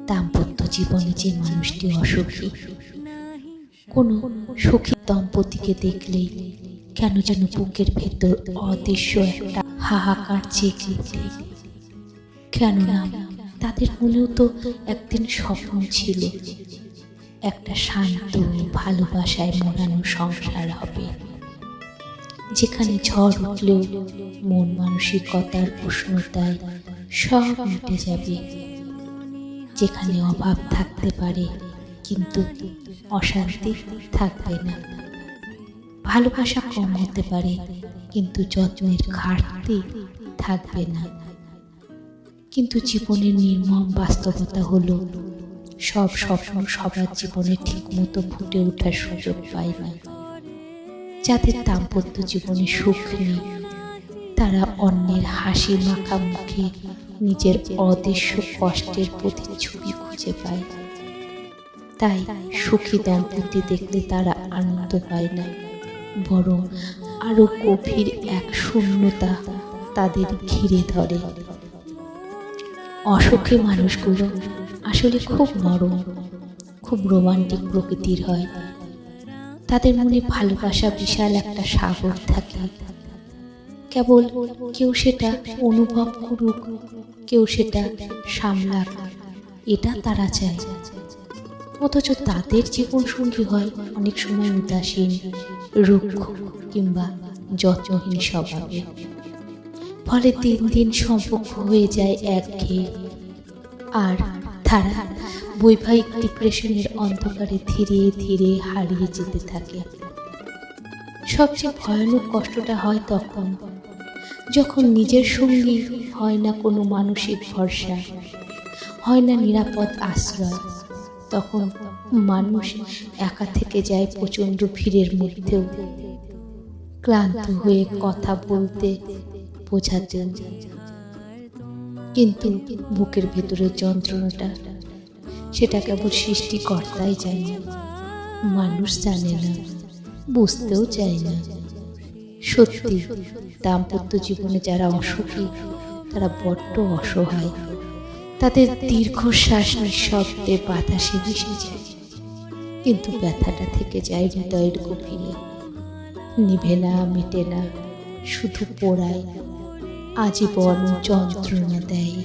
দাম্পত্য জীবনে যে মানুষটি অসুখী, কোনো সুখী দম্পতিকে দেখলেই কেন যেন বুকের ভেতর অদৃশ্য একটা হাহাকার জেগে ওঠে। কেননা তাদের মনেও তো একদিন স্বপ্ন ছিল, একটা শান্ত ভালোবাসায় মোড়ানো সংসার হবে, যেখানে ঝড় উঠলেও মন মানসিকতার উষ্ণতায় সব মিটে যাবে, যেখানে অভাব থাকতে পারে কিন্তু অশান্তি থাকবে না, ভালোবাসা কম হতে পারে কিন্তু যত্নের ঘাটতি থাকবে না। কিন্তু জীবনের নির্মম বাস্তবতা হলো, সব স্বপ্ন সবার জীবনে ঠিক মতো ফুটে ওঠার সুযোগ পায় না। যাদের দাম্পত্য জীবনে সুখ নেই, তারা অন্যের হাসি মাখা মুখে নিজের অদৃশ্য কষ্টের প্রতিচ্ছবি খুঁজে পায়। তাই সুখী দম্পতি দেখলে তারা আনন্দ পায় না, বরং আরো গভীর এক শূন্যতা তাদের ঘিরে ধরে। অসুখী মানুষগুলো আসলে খুব নরম, খুব রোমান্টিক প্রকৃতির হয়। তাদের মনে ভালোবাসা বিশাল একটা সাগর থাকে, কেবল কেউ সেটা অনুভব করুক, কেউ সেটা সামলাক, এটা তারা চায়। অথচ তাদের জীবন সঙ্গী হয় অনেক সময় উদাসীন, রুক্ষ কিংবা যত্নহীন স্বভাবে। ফলে দিন দিন সম্পর্ক হয়ে যায় একঘেয়ে, আর তারা বৈবাহিক ডিপ্রেশনের অন্ধকারে ধীরে ধীরে হারিয়ে যেতে থাকে। সবচেয়ে ভয়ানক কষ্টটা হয় তখন, যখন নিজের সঙ্গী হয় না কোনো মানসিক ভরসা, হয় না নিরাপদ আশ্রয়। তখন মানুষ একা থেকে যায় প্রচণ্ড ভিড়ের মধ্যেও, ক্লান্ত হয়ে কথা বলতে বোঝাতে, কিন্তু বুকের ভেতরের যন্ত্রণাটা সেটা কেবল সৃষ্টিকর্তাই জানে, মানুষ জানে না, বুঝতেও চায় না। সত্যি, দাম্পত্য জীবনে যারা অসুখী তারা বড্ড অসহায়। তাদের দীর্ঘশ্বাস নিঃশব্দে বাতাসে মিশে যায়, কিন্তু ব্যথাটা থেকে যায় হৃদয়ের গভীরে, নিভে না, মেটে না, শুধু পোড়ায়, আজীবন যন্ত্রণা দেয়।